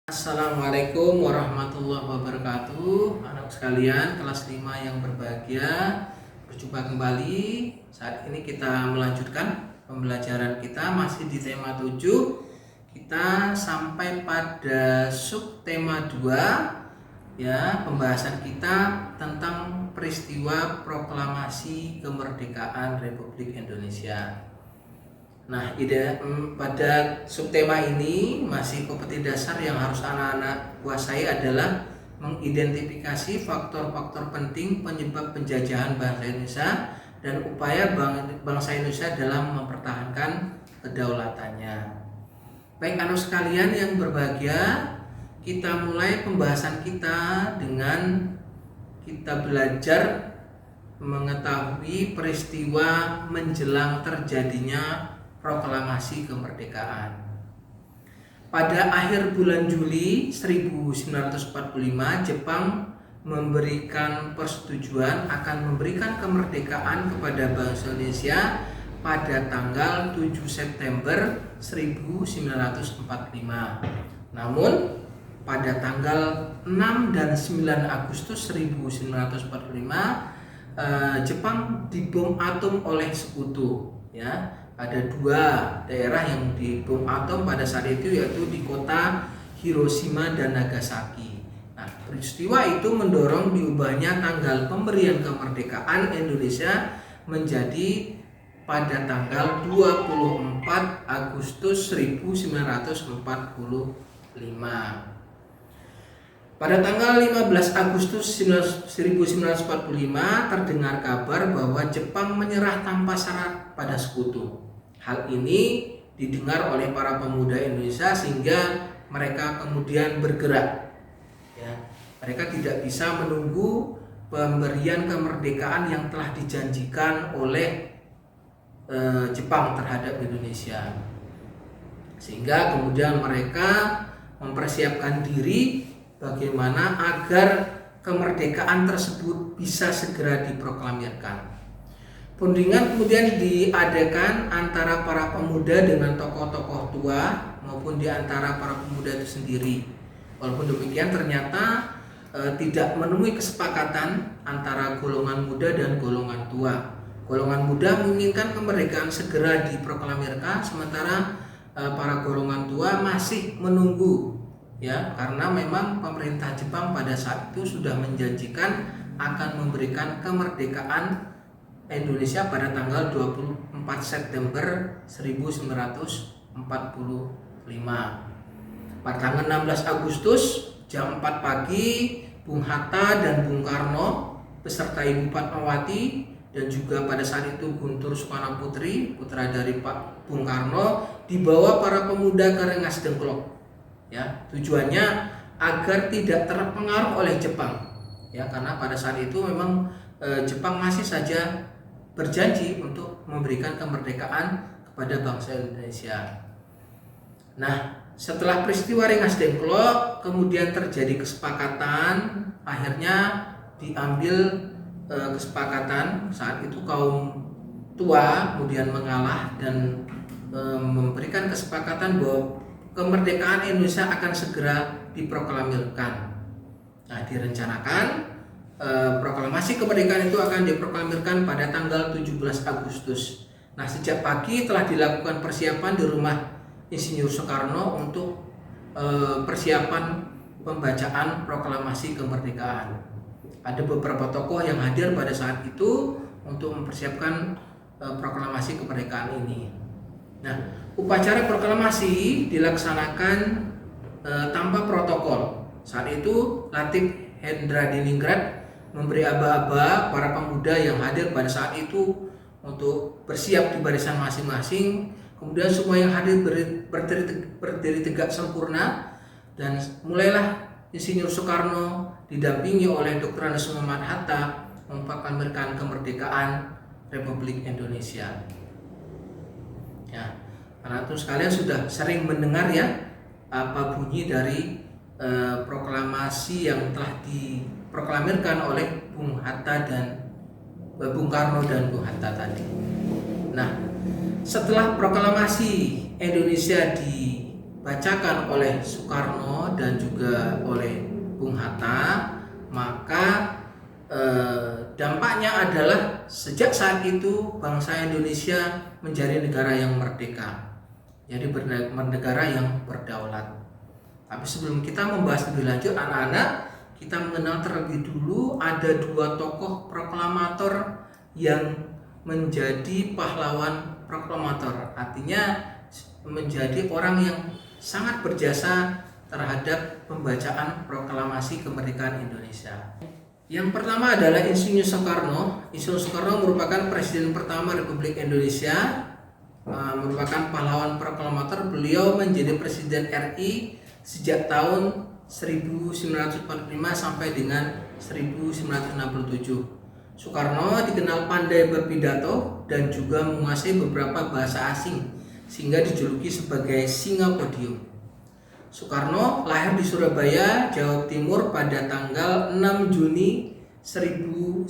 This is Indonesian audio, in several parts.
Assalamualaikum warahmatullahi wabarakatuh. Anak sekalian kelas 5 yang berbahagia, berjumpa kembali. Saat ini kita melanjutkan pembelajaran kita masih di tema 7. Kita sampai pada subtema 2, ya, pembahasan kita tentang peristiwa proklamasi kemerdekaan Republik Indonesia. Nah, pada subtema ini masih kompetisi dasar yang harus anak-anak kuasai adalah mengidentifikasi faktor-faktor penting penyebab penjajahan bangsa Indonesia dan upaya bangsa Indonesia dalam mempertahankan kedaulatannya. Baik anak sekalian yang berbahagia, kita mulai pembahasan kita dengan kita belajar mengetahui peristiwa menjelang terjadinya proklamasi kemerdekaan. Pada akhir bulan Juli 1945, Jepang memberikan persetujuan akan memberikan kemerdekaan kepada bangsa Indonesia pada tanggal 7 September 1945. Namun, pada tanggal 6 dan 9 Agustus 1945, Jepang dibom atom oleh sekutu, ya. Ada dua daerah yang dibom atom pada saat itu, yaitu di kota Hiroshima dan Nagasaki. Nah, peristiwa itu mendorong diubahnya tanggal pemberian kemerdekaan Indonesia menjadi pada tanggal 24 Agustus 1945. Pada tanggal 15 Agustus 1945 terdengar kabar bahwa Jepang menyerah tanpa syarat pada sekutu. Hal ini didengar oleh para pemuda Indonesia sehingga mereka kemudian bergerak. Ya, mereka tidak bisa menunggu pemberian kemerdekaan yang telah dijanjikan oleh Jepang terhadap Indonesia. Sehingga kemudian mereka mempersiapkan diri bagaimana agar kemerdekaan tersebut bisa segera diproklamirkan. Perundingan kemudian diadakan antara para pemuda dengan tokoh-tokoh tua maupun di antara para pemuda itu sendiri. Walaupun demikian ternyata tidak menemui kesepakatan antara golongan muda dan golongan tua. Golongan muda menginginkan kemerdekaan segera diproklamirkan, sementara para golongan tua masih menunggu, ya, karena memang pemerintah Jepang pada saat itu sudah menjanjikan akan memberikan kemerdekaan Indonesia pada tanggal 24 September 1945. Pada tanggal 16 Agustus jam 4 pagi, Bung Hatta dan Bung Karno beserta Ibu Fatmawati dan juga pada saat itu Guntur Soekarno Putri, putra dari Pak Bung Karno, dibawa para pemuda ke Rengas Dengklok. Ya, tujuannya agar tidak terpengaruh oleh Jepang, ya, karena pada saat itu memang Jepang masih saja berjanji untuk memberikan kemerdekaan kepada bangsa Indonesia. Nah, setelah peristiwa Rengas Dengklok kemudian terjadi kesepakatan, akhirnya diambil kesepakatan. Saat itu kaum tua kemudian mengalah dan memberikan kesepakatan bahwa kemerdekaan Indonesia akan segera diproklamirkan. Nah, direncanakan proklamasi kemerdekaan itu akan diproklamirkan pada tanggal 17 Agustus. Nah, sejak pagi telah dilakukan persiapan di rumah Insinyur Soekarno untuk persiapan pembacaan proklamasi kemerdekaan. Ada beberapa tokoh yang hadir pada saat itu untuk mempersiapkan proklamasi kemerdekaan ini. Nah, upacara proklamasi dilaksanakan tanpa protokol. Saat itu Latif Hendradiningrat memberi aba-aba para pemuda yang hadir pada saat itu untuk bersiap di barisan masing-masing. Kemudian semua yang hadir berdiri tegak sempurna dan mulailah Insinyur Soekarno didampingi oleh Dr. Andes Muhammad Hatta memproklamirkan kemerdekaan Republik Indonesia. Ya, karena itu sekalian sudah sering mendengar, ya, apa bunyi dari proklamasi yang telah diproklamirkan oleh Bung Hatta dan Bung Karno dan Bung Hatta tadi. Nah, setelah proklamasi Indonesia dibacakan oleh Soekarno dan juga oleh Bung Hatta, maka dampaknya adalah sejak saat itu bangsa Indonesia menjadi negara yang merdeka, jadi negara yang berdaulat. Tapi sebelum kita membahas lebih lanjut, anak-anak, kita mengenal terlebih dulu ada dua tokoh proklamator yang menjadi pahlawan proklamator, artinya menjadi orang yang sangat berjasa terhadap pembacaan proklamasi kemerdekaan Indonesia. Yang pertama adalah Insinyur Soekarno. Insinyur Soekarno merupakan Presiden pertama Republik Indonesia, merupakan pahlawan proklamator. Beliau menjadi Presiden RI sejak tahun 1945 sampai dengan 1967. Soekarno dikenal pandai berpidato dan juga menguasai beberapa bahasa asing, sehingga dijuluki sebagai singa podium. Soekarno lahir di Surabaya, Jawa Timur pada tanggal 6 Juni 1901.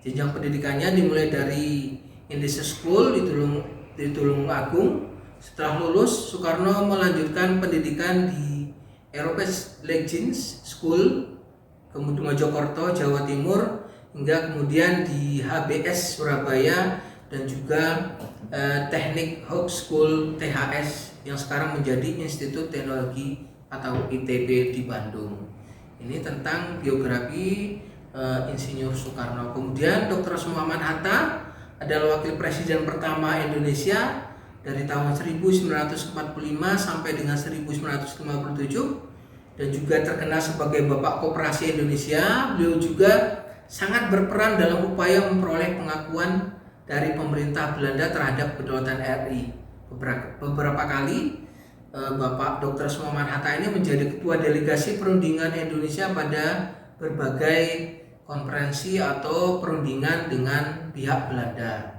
Jenjang pendidikannya dimulai dari Indonesia School di Tulungagung. Setelah lulus, Soekarno melanjutkan pendidikan di European Legends School, kemudian Mojokerto, Jawa Timur, hingga kemudian di HBS Surabaya dan juga Teknik High School THS yang sekarang menjadi Institut Teknologi atau ITB di Bandung. Ini tentang biografi Insinyur Soekarno. Kemudian Dr. Muhammad Hatta adalah wakil presiden pertama Indonesia dari tahun 1945 sampai dengan 1957 dan juga terkenal sebagai Bapak Koperasi Indonesia. Beliau juga sangat berperan dalam upaya memperoleh pengakuan dari pemerintah Belanda terhadap kedaulatan RI. Beberapa kali Bapak Dr. Muhammad Hatta ini menjadi ketua delegasi perundingan Indonesia pada berbagai konferensi atau perundingan dengan pihak Belanda.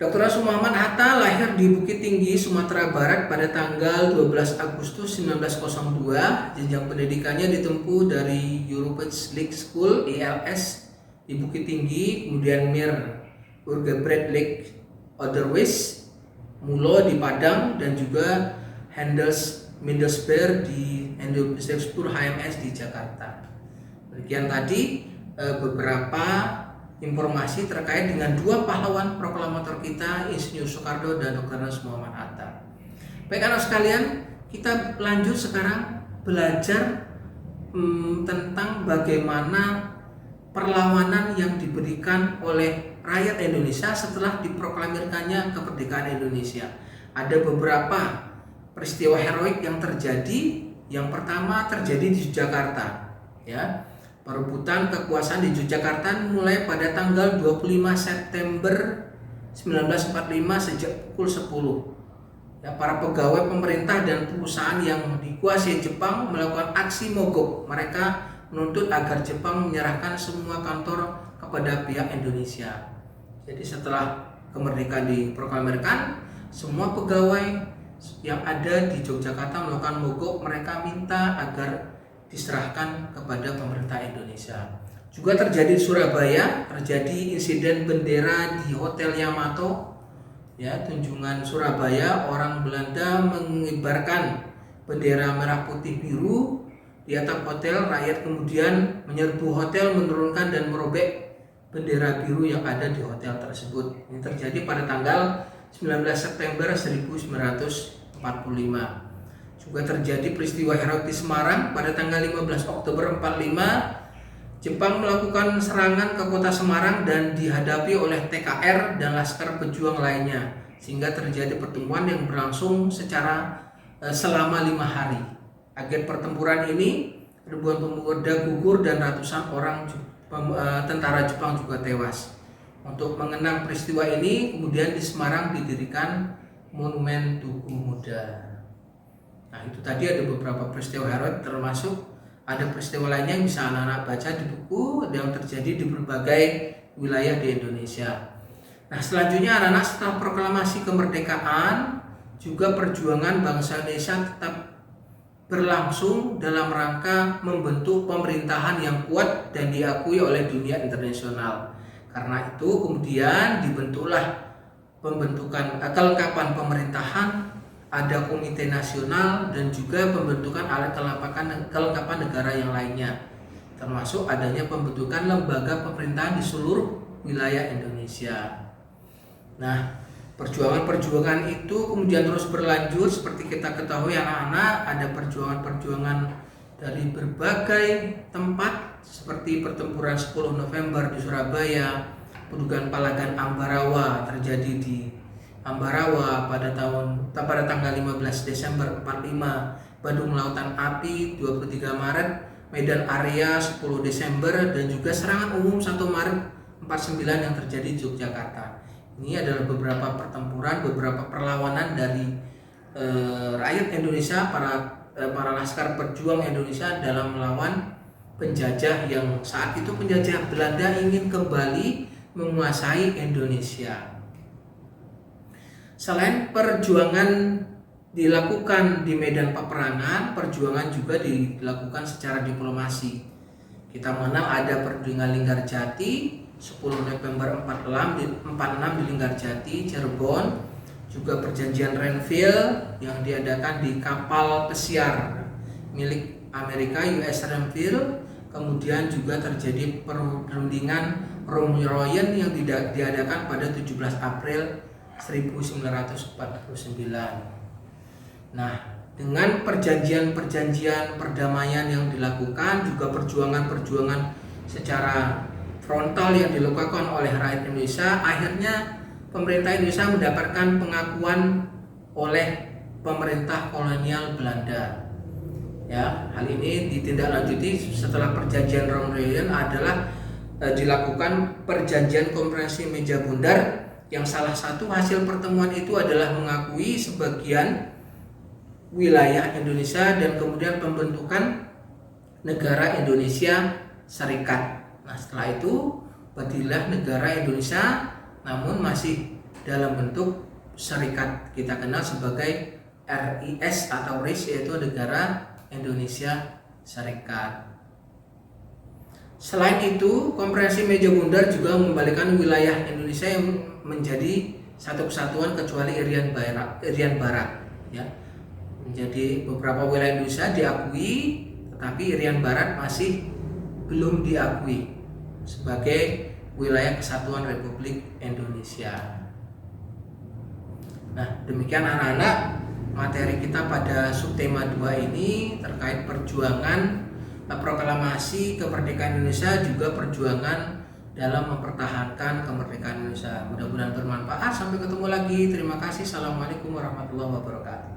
Dr. Muhammad Hatta lahir di Bukit Tinggi, Sumatera Barat pada tanggal 12 Agustus 1902. Jenjang pendidikannya ditempuh dari European League School (ELS) di Bukit Tinggi, kemudian Mir Urgebrecht League Otherwise Mulo di Padang, dan juga Handelsmindersberg di Handelsmindersburg HMS di Jakarta. Demikian tadi beberapa informasi terkait dengan dua pahlawan proklamator kita, Insinyur Soekarno dan Dr. Muhammad Hatta. Baik anak sekalian, kita lanjut sekarang belajar tentang bagaimana perlawanan yang diberikan oleh rakyat Indonesia setelah diproklamirkannya kemerdekaan Indonesia. Ada beberapa peristiwa heroik yang terjadi. Yang pertama terjadi di Yogyakarta, ya. Perebutan kekuasaan di Yogyakarta mulai pada tanggal 25 September 1945 sejak pukul 10. Ya, para pegawai pemerintah dan perusahaan yang dikuasai Jepang melakukan aksi mogok. Mereka menuntut agar Jepang menyerahkan semua kantor kepada pihak Indonesia. Jadi setelah kemerdekaan diproklamirkan, semua pegawai yang ada di Yogyakarta melakukan mogok. Mereka minta agar diserahkan kepada pemerintah Indonesia. Juga terjadi di Surabaya, terjadi insiden bendera di Hotel Yamato, ya, Tunjungan Surabaya. Orang Belanda mengibarkan bendera merah putih biru di atap hotel. Rakyat kemudian menyerbu hotel, menurunkan dan merobek bendera biru yang ada di hotel tersebut. Ini terjadi pada tanggal 19 September 1945. Juga terjadi peristiwa heroik di Semarang pada tanggal 15 Oktober 45. Jepang melakukan serangan ke kota Semarang dan dihadapi oleh TKR dan laskar pejuang lainnya, sehingga terjadi pertemuan yang berlangsung selama 5 hari. Akibat pertempuran ini, ribuan pemuda gugur dan ratusan orang tentara Jepang juga tewas. Untuk mengenang peristiwa ini, kemudian di Semarang didirikan Monumen Tugu Muda. Nah, itu tadi ada beberapa peristiwa heroik, termasuk ada peristiwa lainnya yang bisa anak-anak baca di buku yang terjadi di berbagai wilayah di Indonesia. Nah, selanjutnya anak-anak, setelah proklamasi kemerdekaan, juga perjuangan bangsa Indonesia tetap berlangsung dalam rangka membentuk pemerintahan yang kuat dan diakui oleh dunia internasional. Karena itu kemudian dibentuklah kelengkapan pemerintahan, ada komite nasional, dan juga pembentukan alat kelengkapan negara yang lainnya, termasuk adanya pembentukan lembaga pemerintahan di seluruh wilayah Indonesia. Nah, perjuangan-perjuangan itu kemudian terus berlanjut. Seperti kita ketahui anak-anak, ada perjuangan-perjuangan dari berbagai tempat seperti pertempuran 10 November di Surabaya, pendudukan Palagan Ambarawa terjadi di Ambarawa pada tanggal 15 Desember 45, Bandung Lautan Api 23 Maret, Medan Area 10 Desember, dan juga serangan umum 1 Maret 49 yang terjadi di Yogyakarta. Ini adalah beberapa pertempuran, beberapa perlawanan dari rakyat Indonesia, para laskar berjuang Indonesia dalam melawan penjajah yang saat itu penjajah Belanda ingin kembali menguasai Indonesia. Selain perjuangan dilakukan di medan peperangan, perjuangan juga dilakukan secara diplomasi. Kita mengenal ada perundingan Linggarjati 10 November 46 di Linggarjati, Cirebon, juga perjanjian Renville yang diadakan di kapal pesiar milik Amerika US Renville. Kemudian juga terjadi perundingan Romeroyen yang diadakan pada 17 April 1949. Nah, dengan perjanjian-perjanjian perdamaian yang dilakukan, juga perjuangan-perjuangan secara frontal yang dilakukan oleh rakyat Indonesia, akhirnya pemerintah Indonesia mendapatkan pengakuan oleh pemerintah kolonial Belanda. Ya, hal ini ditindaklanjuti setelah perjanjian Romeroyen adalah dilakukan perjanjian Konferensi Meja Bundar, yang salah satu hasil pertemuan itu adalah mengakui sebagian wilayah Indonesia dan kemudian pembentukan negara Indonesia Serikat. Nah, setelah itu berdirilah negara Indonesia, namun masih dalam bentuk serikat, kita kenal sebagai RIS atau RIS, yaitu Negara Indonesia Serikat. Selain itu, Konferensi Meja Bundar juga mengembalikan wilayah Indonesia yang menjadi satu kesatuan kecuali Irian Barat, ya. Menjadi beberapa wilayah Indonesia diakui, tetapi Irian Barat masih belum diakui sebagai wilayah kesatuan Republik Indonesia. Nah, demikian anak-anak materi kita pada subtema 2 ini terkait perjuangan proklamasi kemerdekaan Indonesia, juga perjuangan dalam mempertahankan kemerdekaan Indonesia. Mudah-mudahan bermanfaat. Sampai ketemu lagi. Terima kasih. Assalamualaikum warahmatullahi wabarakatuh.